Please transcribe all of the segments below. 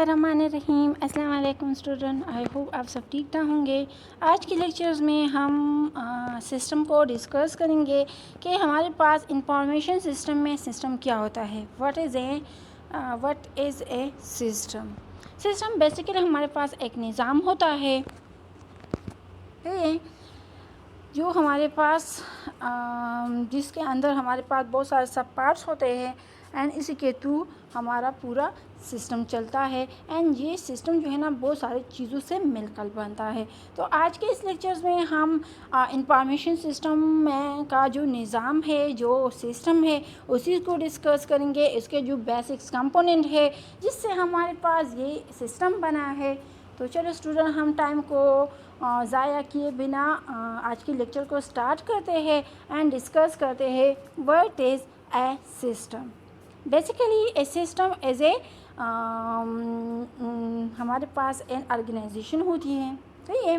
बिस्मिल्लाहिर्रहमानिर्रहीम। अस्सलाम वालेकुम स्टूडेंट, आई होप आप सब ठीक ठाक होंगे। आज के लेक्चर्स में हम सिस्टम को डिस्कस करेंगे कि हमारे पास इंफॉर्मेशन सिस्टम में सिस्टम क्या होता है। What is a system. System basically हमारे पास एक निज़ाम होता है जो हमारे पास जिसके अंदर हमारे पास बहुत सारे सब पार्ट्स होते हैं एंड इसी के थ्रू हमारा पूरा सिस्टम चलता है। एंड ये सिस्टम जो है ना बहुत सारी चीज़ों से मिलकर बनता है। तो आज के इस लेक्चर्स में हम इंफॉर्मेशन सिस्टम में का जो निज़ाम है, जो सिस्टम है, उसी को डिस्कस करेंगे। इसके जो बेसिक्स कंपोनेंट है जिससे हमारे पास ये सिस्टम बना है। तो चलो स्टूडेंट, हम टाइम को ज़ाया किए बिना आज के लेक्चर को स्टार्ट करते हैं एंड डिस्कस करते हैं what is a system. Basically a system as a हमारे पास एन ऑर्गेनाइजेशन होती है, सही है,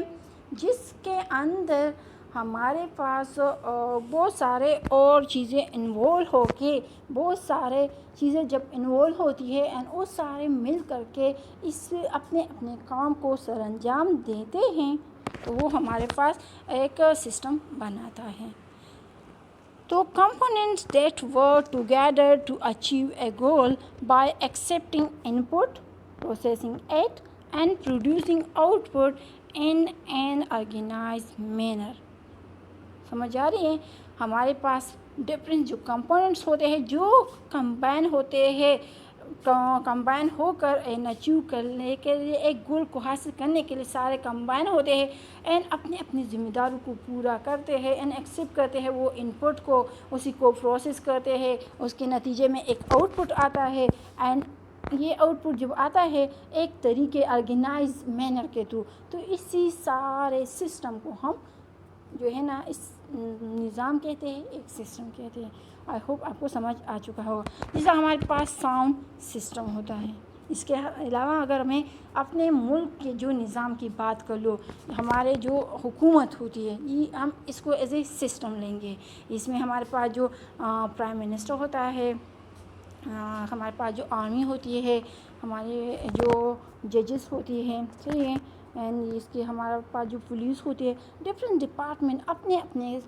जिसके अंदर हमारे पास बहुत सारे और चीज़ें इन्वॉल्व होके बहुत सारे चीज़ें जब इन्वॉल्व होती है एंड वो सारे मिल करके इस अपने अपने काम को सरअंजाम देते हैं तो वो हमारे पास एक सिस्टम बनाता है। तो components that work together to achieve a goal by accepting input, processing it, and producing output in an organized manner। समझ आ रही है? हमारे पास डिफरेंट जो कंपोनेंट्स होते हैं जो कंबाइन होते हैं, कंबाइन होकर एंड अचीव करने के लिए एक गोल को हासिल करने के लिए सारे कंबाइन होते हैं एंड अपनी अपनी जिम्मेदारी को पूरा करते हैं एंड एक्सेप्ट करते हैं वो इनपुट को, उसी को प्रोसेस करते हैं, उसके नतीजे में एक आउटपुट आता है एंड ये आउटपुट जब आता है एक तरीके ऑर्गेनाइज मैनर के थ्रू, तो इसी सारे सिस्टम को हम जो है ना इस निज़ाम कहते हैं, एक सिस्टम कहते हैं। आई होप आपको समझ आ चुका होगा। जैसे हमारे पास साउंड सिस्टम होता है। इसके अलावा अगर मैं अपने मुल्क के जो निज़ाम की बात कर लो, हमारे जो हुकूमत होती है ये हम इसको एज ए सिस्टम लेंगे। इसमें हमारे पास जो प्राइम मिनिस्टर होता है, हमारे पास जो आर्मी होती है, हमारे जो जजेस होती हैं, सही है, एंड इसके हमारे पास जो पुलिस होती है, डिफरेंट डिपार्टमेंट अपने अपने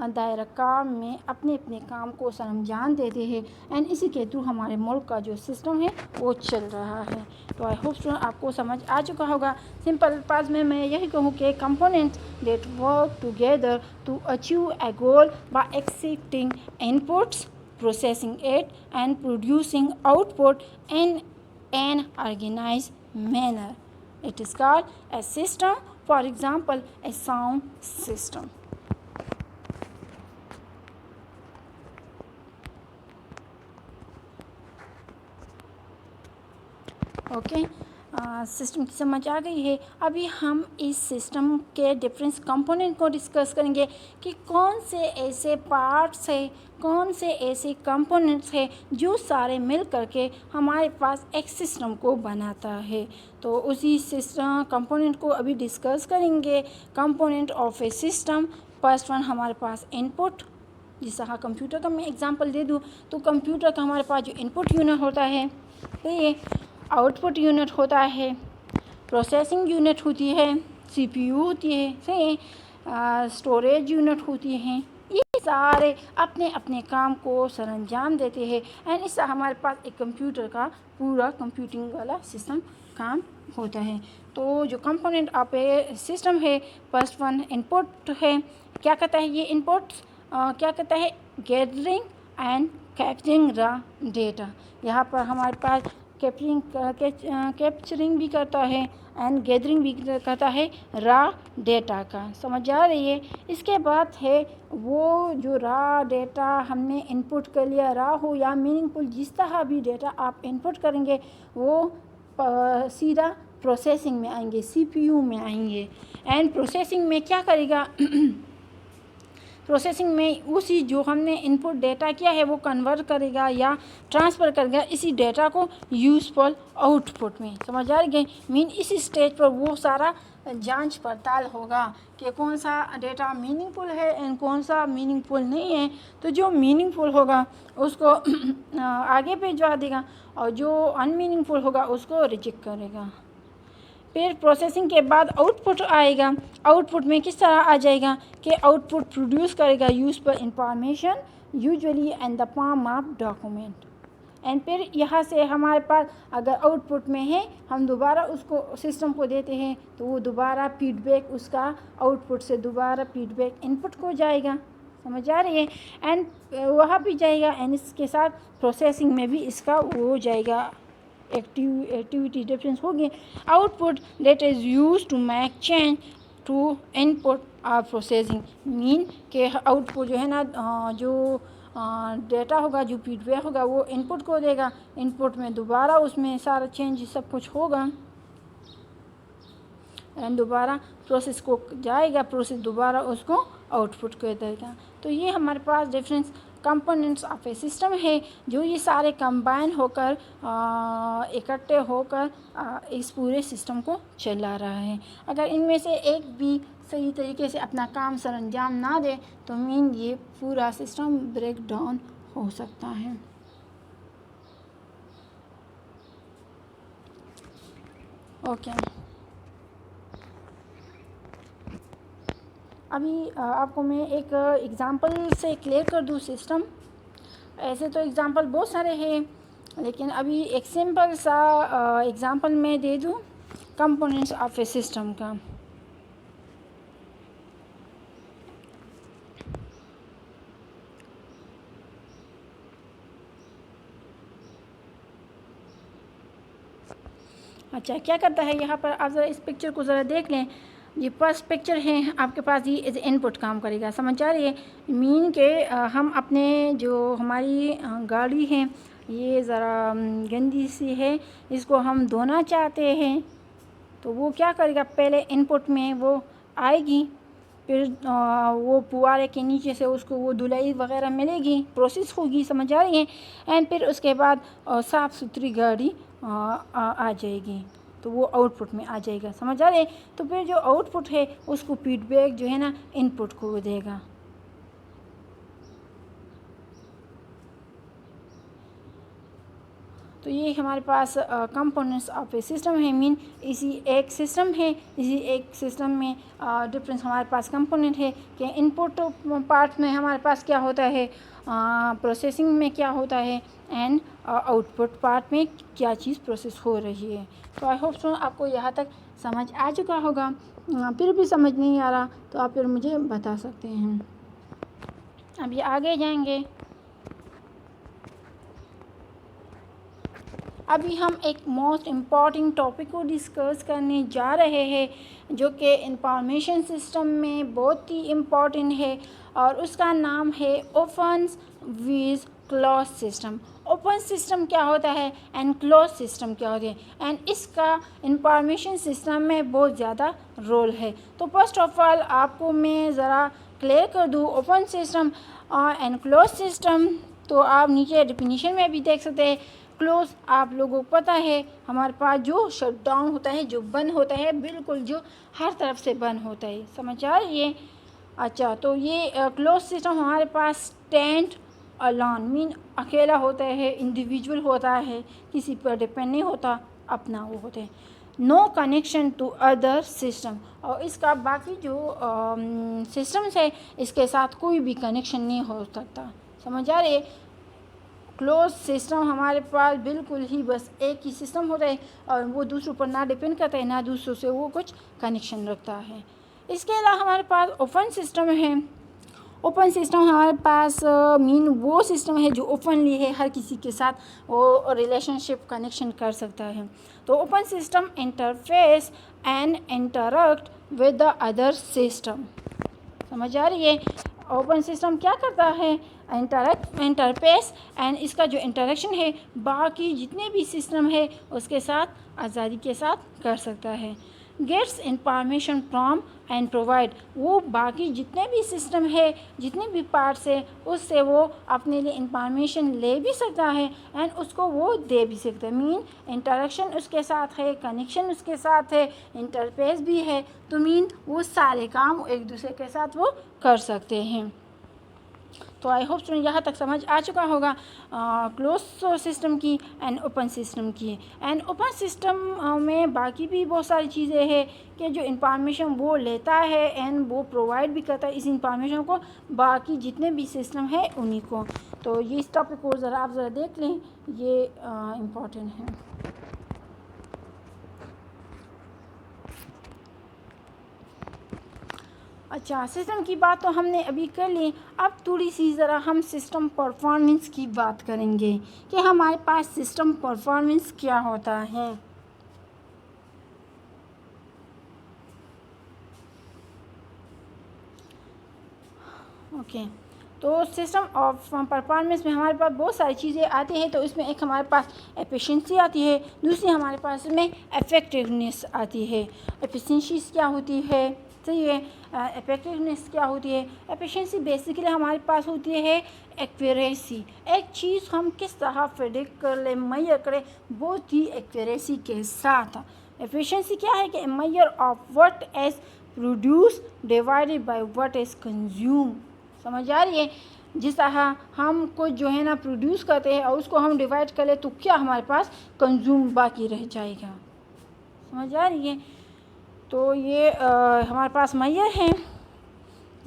दायरा काम में अपने अपने काम को सरअंजाम देते हैं एंड इसी के थ्रू हमारे मुल्क का जो सिस्टम है वो चल रहा है। तो आई होप स्टूडेंट आपको समझ आ चुका होगा। सिंपल पास में मैं यही कहूँ कि components that work together to achieve a goal by accepting inputs, processing it and producing output in an organized manner. It is called a system. For example, a sound system. Okay, system की समझ आ गई है। अभी हम इस system के different component को discuss करेंगे कि कौन से ऐसे पार्ट्स है, कौन से ऐसे कंपोनेंट्स है जो सारे मिल करके हमारे पास एक सिस्टम को बनाता है। तो उसी सिस्टम कंपोनेंट को अभी डिस्कस करेंगे। Component of a system, first one हमारे पास इनपुट। जैसा हाँ कंप्यूटर का मैं एग्जांपल दे दूँ तो कंप्यूटर का हमारे पास जो इनपुट यूनिट होता है, तो ये आउटपुट यूनिट होता है, प्रोसेसिंग यूनिट होती है, सीपीयू होती है, सही, स्टोरेज यूनिट होती हैं। ये सारे अपने अपने काम को सरअंजाम देते हैं एंड इससे हमारे पास एक कंप्यूटर का पूरा कंप्यूटिंग वाला सिस्टम काम होता है। तो जो कंपोनेंट ऑफ ए सिस्टम है, फर्स्ट वन इनपुट है। क्या कहता है ये इनपुट? क्या कहता है? गैदरिंग एंड कैप्चरिंग रा डेटा। यहाँ पर हमारे पास कैप्चरिंग भी करता है एंड गैदरिंग भी करता है रा डेटा का। समझ आ रही है? इसके बाद है वो जो रा डेटा हमने इनपुट कर लिया, रा हो या मीनिंगफुल, जिस तरह भी डेटा आप इनपुट करेंगे वो सीधा प्रोसेसिंग में आएंगे, सीपीयू में आएंगे एंड प्रोसेसिंग में क्या करेगा प्रोसेसिंग में उसी जो हमने इनपुट डेटा किया है वो कन्वर्ट करेगा या ट्रांसफ़र करेगा इसी डेटा को यूज़फुल आउटपुट में। समझ आ रही है? मीन इसी स्टेज पर वो सारा जांच पड़ताल होगा कि कौन सा डेटा मीनिंगफुल है एंड कौन सा मीनिंगफुल नहीं है। तो जो मीनिंगफुल होगा उसको आगे भिजवा देगा और जो अनमीनिंगफुल होगा उसको रिजेक्ट करेगा। फिर प्रोसेसिंग के बाद आउटपुट आएगा। आउटपुट में किस तरह आ जाएगा कि आउटपुट प्रोड्यूस करेगा useful information usually in the form of document. And फिर यहाँ से हमारे पास अगर आउटपुट में है हम दोबारा उसको सिस्टम को देते हैं तो वो दोबारा फीडबैक उसका आउटपुट से दोबारा फीडबैक इनपुट को जाएगा। समझ आ रही है? एंड वहाँ भी जाएगा एंड इसके साथ प्रोसेसिंग में भी इसका वो हो जाएगा, एक्टिविटी डिफरेंस होगी। Output that is use to make change to input और प्रोसेसिंग। मीन के आउटपुट जो है ना जो डेटा होगा, जो फीडबैक होगा वो इनपुट को देगा, इनपुट में दोबारा उसमें सारा चेंज सब कुछ होगा एंड दोबारा प्रोसेस को जाएगा, प्रोसेस दोबारा उसको आउटपुट को देगा। तो ये हमारे पास difference components of a system है जो ये सारे कंबाइन होकर इकट्ठे होकर इस पूरे सिस्टम को चला रहा है। अगर इनमें से एक भी सही तरीके से अपना काम सरअंजाम ना दे तो मीन ये पूरा सिस्टम ब्रेक डाउन हो सकता है। ओके, अभी आपको मैं एक एग्ज़ाम्पल से क्लियर कर दूँ सिस्टम। ऐसे तो एग्ज़ाम्पल बहुत सारे हैं लेकिन अभी एक सिंपल सा एग्ज़ाम्पल मैं दे दूँ कंपोनेंट्स ऑफ ए सिस्टम का। अच्छा, क्या करता है यहाँ पर आप ज़रा इस पिक्चर को ज़रा देख लें। ये फर्स्ट पिक्चर है आपके पास, ये एज इनपुट काम करेगा। समझ आ रही है? मीन के हम अपने जो हमारी गाड़ी है ये ज़रा गंदी सी है, इसको हम धोना चाहते हैं तो वो क्या करेगा, पहले इनपुट में वो आएगी, फिर वो पुआरे के नीचे से उसको वो धुलाई वगैरह मिलेगी, प्रोसेस होगी। समझ आ रही है? एंड फिर उसके बाद साफ़ सुथरी गाड़ी आ जाएगी तो वो आउटपुट में आ जाएगा। समझ आ रहे? तो फिर जो आउटपुट है उसको फीडबैक जो है ना इनपुट को देगा। तो ये हमारे पास कंपोनेंट्स ऑफ ए सिस्टम है। मीन इसी एक सिस्टम है, इसी एक सिस्टम में डिफरेंस हमारे पास कंपोनेंट है कि इनपुट पार्ट में हमारे पास क्या होता है, प्रोसेसिंग में क्या होता है एंड आउटपुट पार्ट में क्या चीज़ प्रोसेस हो रही है। तो आई होप सो आपको यहाँ तक समझ आ चुका होगा। फिर भी समझ नहीं आ रहा तो आप फिर मुझे बता सकते हैं। अभी आगे जाएंगे। अभी हम एक मोस्ट इम्पॉर्टेंट टॉपिक को डिस्कस करने जा रहे हैं जो कि इंफॉर्मेशन सिस्टम में बहुत ही इम्पॉर्टेंट है और उसका नाम है open with close system. Open system क्या होता है एंड क्लोज सिस्टम क्या होता है एंड इसका इंफॉर्मेशन सिस्टम में बहुत ज़्यादा रोल है। तो फर्स्ट ऑफ ऑल आपको मैं ज़रा क्लियर कर दूँ open system and close system. तो आप नीचे डिफिनीशन में भी देख सकते हैं। क्लोज आप लोगों को पता है हमारे पास जो शट डाउन होता है, जो बंद होता है, बिल्कुल जो हर तरफ से बंद होता है। समझ आ रही है? अच्छा, तो ये क्लोज सिस्टम हमारे पास स्टैंड अलोन मीन अकेला होता है, इंडिविजुअल होता है, किसी पर डिपेंड नहीं होता, अपना वो होता है। No connection to other system, और इसका बाकी जो सिस्टम्स है इसके साथ कोई भी कनेक्शन नहीं हो सकता। समझ आ रही है? क्लोज सिस्टम हमारे पास बिल्कुल ही बस एक ही सिस्टम होता है और वो दूसरों पर ना डिपेंड करता है, ना दूसरों से वो कुछ कनेक्शन रखता है। इसके अलावा हमारे पास ओपन सिस्टम है। ओपन सिस्टम हमारे पास मीन वो सिस्टम है जो ओपनली है, हर किसी के साथ वो रिलेशनशिप कनेक्शन कर सकता है। तो open system interface and interact with the other system. समझ आ रही है? ओपन सिस्टम क्या करता है, इंटरफेस एंड इसका जो इंटरेक्शन है बाकी जितने भी सिस्टम है उसके साथ आज़ादी के साथ कर सकता है। Gets information from and provide, वो बाकी जितने भी सिस्टम है, जितने भी पार्ट्स है, उससे वो अपने लिए इंफॉर्मेशन ले भी सकता है एंड उसको वो दे भी सकता है। मीन इंटरेक्शन उसके साथ है, कनेक्शन उसके साथ है, इंटरफेस भी है, तो मीन वो सारे काम एक दूसरे के साथ वो कर सकते हैं। तो आई होप स्टूडेंट यहाँ तक समझ आ चुका होगा क्लोज सिस्टम की एंड ओपन सिस्टम की। एंड ओपन सिस्टम में बाकी भी बहुत सारी चीज़ें हैं कि जो इंफॉर्मेशन वो लेता है एंड वो प्रोवाइड भी करता है इस इंफॉर्मेशन को बाकी जितने भी सिस्टम है उन्हीं को। तो ये इस टॉपिक को आप ज़रा देख लें, ये इम्पॉर्टेंट है। अच्छा, सिस्टम की बात तो हमने अभी कर ली, अब थोड़ी सी ज़रा हम सिस्टम परफॉर्मेंस की बात करेंगे कि हमारे पास सिस्टम परफॉर्मेंस क्या होता है। ओके, तो सिस्टम ऑफ परफॉर्मेंस में हमारे पास बहुत सारी चीज़ें आती हैं। तो इसमें एक हमारे पास एफिशिएंसी आती है, दूसरी हमारे पास इसमें इफेक्टिवनेस आती है। एफिशिएंसी क्या होती है, सही है, इफेक्टिवनेस क्या होती है। एफिशिएंसी बेसिकली हमारे पास होती है एक्यूरेसी, एक चीज़ हम किस तरह प्रेडिक्ट कर ले, मेजर करें बहुत ही एक्यूरेसी के साथ। एफिशिएंसी क्या है कि measure of what is produce divided by what is consume. समझ आ रही है, जिस तरह हम कुछ जो है ना प्रोड्यूस करते हैं और उसको हम डिवाइड कर ले तो क्या हमारे पास कंज्यूम बाकी रह जाएगा। समझ आ रही है, तो ये हमारे पास मेजर है।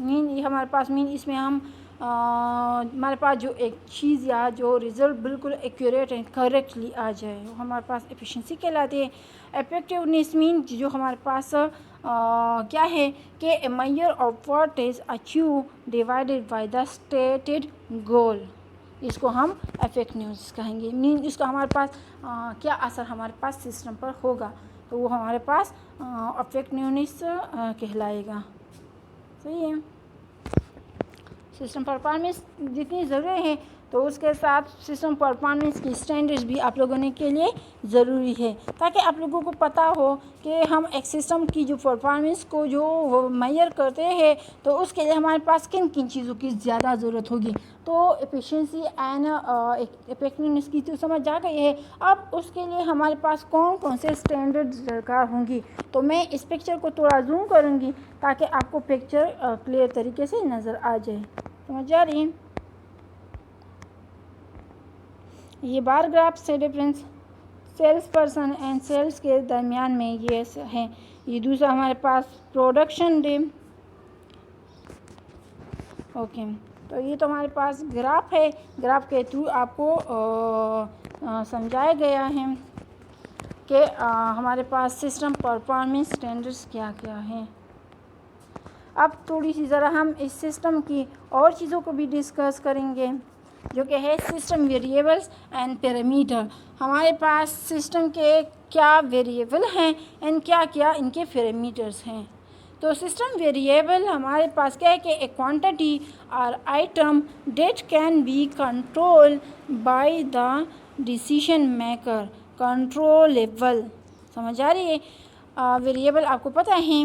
मीन ये हमारे पास मीन इसमें हम हमारे पास जो एक चीज़ या जो रिज़ल्ट बिल्कुल एक्यूरेट एंड करेक्टली आ जाए वो हमारे पास एफिशिएंसी कहलाती है। इफेक्टिवनेस मीन जो हमारे पास क्या है कि measure of what is achieve divided by the stated goal, इसको हम इफेक्टिवनेस कहेंगे। मीन इसका हमारे पास क्या असर हमारे पास सिस्टम पर होगा, तो वो हमारे पास इफेक्टिवनेस कहलाएगा। सही है, सिस्टम परफॉर्मेंस जितनी ज़रूरी है तो उसके साथ सिस्टम परफॉर्मेंस की स्टैंडर्ड्स भी आप लोगों ने के लिए ज़रूरी है, ताकि आप लोगों को पता हो कि हम एक सिस्टम की जो परफॉर्मेंस को जो मेजर करते हैं तो उसके लिए हमारे पास किन किन चीज़ों की ज़्यादा ज़रूरत होगी। तो एफिशिएंसी एंड इफेक्टिवनेस की तो समझ आ गई है, अब उसके लिए हमारे पास कौन कौन से स्टैंडर्ड्स दरकार होंगी। तो मैं इस पिक्चर को थोड़ा जूम करूँगी ताकि आपको पिक्चर क्लियर तरीके से नज़र आ जाए। समझ आ रही है, ये बार ग्राफ से difference sales person and sales के दरमियान में ये है। ये दूसरा हमारे पास प्रोडक्शन डे। ओके, तो ये तो हमारे पास ग्राफ है, ग्राफ के थ्रू आपको समझाया गया है कि हमारे पास सिस्टम परफॉर्मेंस स्टैंडर्ड्स क्या क्या हैं। अब थोड़ी सी ज़रा हम इस सिस्टम की और चीज़ों को भी डिस्कस करेंगे जो कि है सिस्टम वेरिएबल्स एंड पैरामीटर। हमारे पास सिस्टम के क्या वेरिएबल हैं एंड क्या क्या इनके पैरामीटर्स हैं। तो सिस्टम वेरिएबल हमारे पास क्या है कि ए क्वांटिटी और item date can be control by the decision maker, controllable. समझ आ रही है, वेरिएबल आपको पता है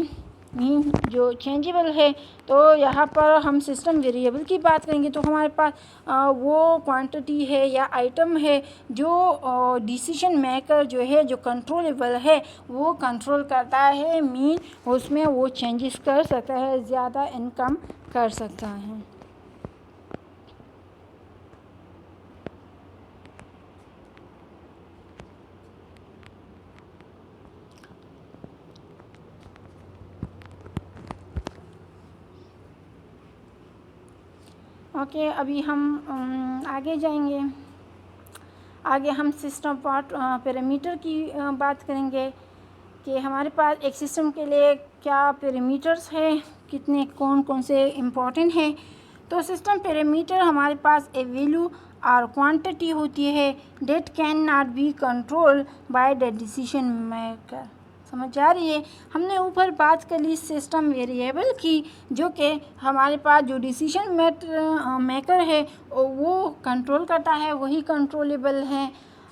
मीन जो चेंजेबल है। तो यहाँ पर हम सिस्टम वेरिएबल की बात करेंगे तो हमारे पास वो क्वांटिटी है या आइटम है जो डिसीजन मेकर जो है जो कंट्रोलेबल है वो कंट्रोल करता है, मीन उसमें वो चेंजेस कर सकता है, ज़्यादा इनकम कर सकता है। ओके, अभी हम आगे जाएंगे। आगे हम सिस्टम पार्ट पैरामीटर की बात करेंगे कि हमारे पास एक सिस्टम के लिए क्या पैरामीटर्स है, कितने कौन कौन से इम्पोर्टेंट हैं। तो सिस्टम पैरामीटर हमारे पास ए वैल्यू और क्वांटिटी होती है date can not be control by the decision maker. समझ आ रही है, हमने ऊपर बात कर ली सिस्टम वेरिएबल की जो कि हमारे पास जो डिसीजन मेकर है वो कंट्रोल करता है, वही कंट्रोलेबल है।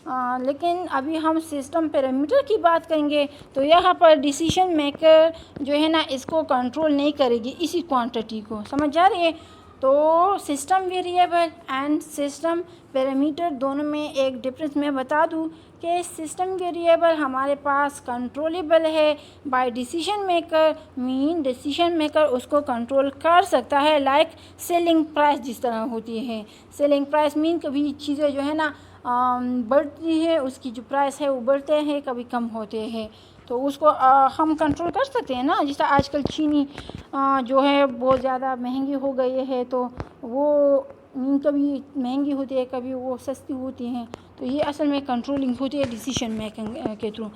लेकिन अभी हम सिस्टम पैरामीटर की बात करेंगे तो यहाँ पर डिसीजन मेकर जो है ना इसको कंट्रोल नहीं करेगी इसी क्वांटिटी को, समझ आ रही है। तो system variable and system parameter दोनों में एक डिफरेंस मैं बता दूं कि सिस्टम वेरिएबल हमारे पास कंट्रोलेबल है by decision maker, mean decision maker उसको कंट्रोल कर सकता है, लाइक सेलिंग प्राइस जिस तरह होती है। सेलिंग प्राइस मीन कभी चीज़ें जो है ना बढ़ती है, उसकी जो प्राइस है वो बढ़ते हैं, कभी कम होते हैं, तो उसको हम कंट्रोल कर सकते हैं ना। जैसे आजकल चीनी जो है बहुत ज़्यादा महंगी हो गई है, तो वो कभी महंगी होती है, कभी वो सस्ती होती हैं, तो ये असल में कंट्रोलिंग होती है डिसीजन मेकिंग के थ्रू।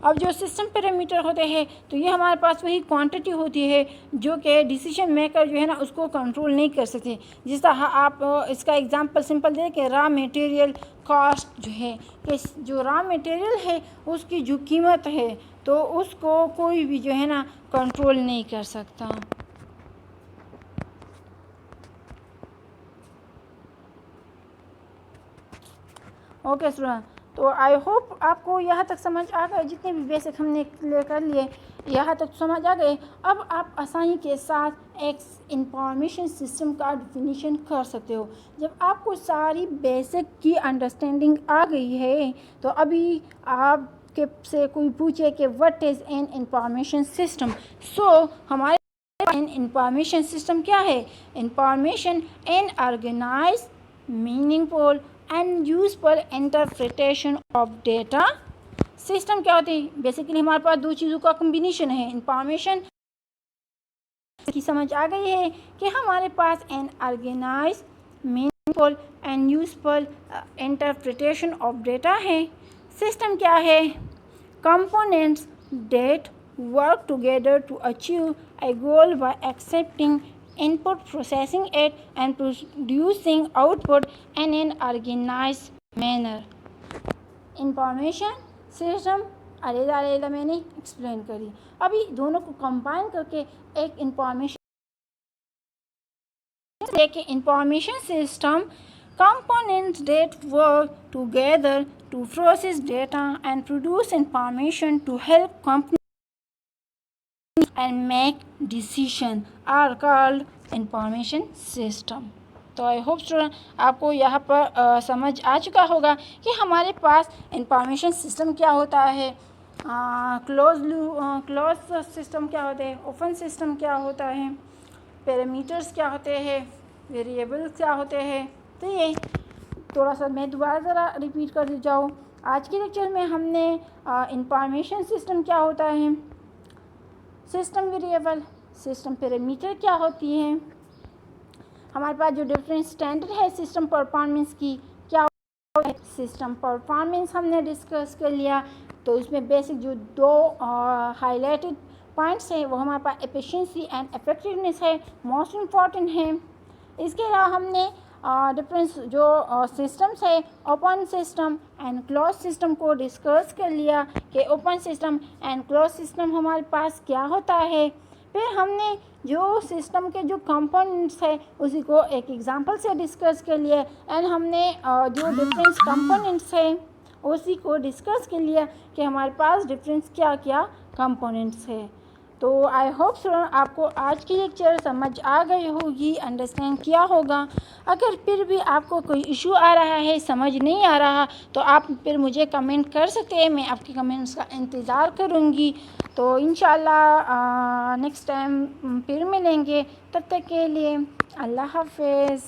अब जो सिस्टम पैरामीटर होते हैं तो ये हमारे पास वही क्वांटिटी होती है जो कि डिसीजन मेकर जो है ना उसको कंट्रोल नहीं कर सकते। जिस तरह आप इसका एग्जांपल सिंपल दें कि रॉ मटेरियल कॉस्ट जो है, कि जो रॉ मटेरियल है उसकी जो कीमत है तो उसको कोई भी जो है ना कंट्रोल नहीं कर सकता। ओके स्टूडेंट, तो आई होप आपको यहाँ तक समझ आ गए, जितने भी बेसिक हमने क्लियर कर लिए यहाँ तक समझ आ गए। अब आप आसानी के साथ एक इंफॉर्मेशन सिस्टम का डिफिनीशन कर सकते हो। जब आपको सारी बेसिक की अंडरस्टैंडिंग आ गई है तो अभी आपके से कोई पूछे कि what is an information system, so हमारे एन इंफॉर्मेशन सिस्टम क्या है? Information an organize meaningful and useful interpretation of data. System क्या होती है? बेसिकली हमारे पास दो चीज़ों का कॉम्बिनेशन है। इंफॉर्मेशन की समझ आ गई है कि हमारे पास an organize meaningful and useful interpretation of data है। सिस्टम क्या है? Components that work together to achieve a goal by accepting input, processing it, and producing output in an organized manner. Information system अलग-अलग मैंने explain करी। अभी दोनों को combine करके एक information system components that work together to process data and produce information to help companies and make decision are called information system। तो I hope student आपको यहाँ पर समझ आ चुका होगा कि हमारे पास इंफॉर्मेशन सिस्टम क्या होता है, क्लोज सिस्टम क्या होते हैं, ओपन सिस्टम क्या होता है, पैरामीटर्स क्या होते हैं, वेरिएबल्स क्या होते हैं। तो ये थोड़ा सा मैं दोबारा ज़रा रिपीट कर जाऊँ। आज के लेक्चर में हमने इंफॉर्मेशन सिस्टम क्या होता है, सिस्टम वेरिएबल, सिस्टम पैरामीटर क्या होती है, हमारे पास जो डिफरेंट स्टैंडर्ड है सिस्टम परफॉर्मेंस की क्या है, सिस्टम परफॉर्मेंस हमने डिस्कस कर लिया। तो इसमें बेसिक जो दो हाईलाइटेड पॉइंट्स हैं वो हमारे पास एफिशिएंसी एंड इफेक्टिवनेस है, मोस्ट इम्पॉर्टेंट है। इसके अलावा हमने डिफरेंस जो सिस्टम्स है open system and close system को डिस्कस कर लिया कि open system and close system हमारे पास क्या होता है। फिर हमने जो सिस्टम के जो कंपोनेंट्स है उसी को एक एग्जांपल से डिस्कस कर लिया एंड हमने जो डिफरेंस कंपोनेंट्स है उसी को डिस्कस कर लिया कि हमारे पास डिफरेंस क्या क्या कंपोनेंट्स है। तो आई होप स्टूडेंट आपको आज की लेक्चर समझ आ गई होगी, अंडरस्टैंड किया होगा। अगर फिर भी आपको कोई इशू आ रहा है, समझ नहीं आ रहा, तो आप फिर मुझे कमेंट कर सकते हैं, मैं आपके कमेंट्स का इंतज़ार करूँगी। तो इंशाल्लाह नेक्स्ट टाइम फिर मिलेंगे, तब तक के लिए अल्लाह हाफ़िज़।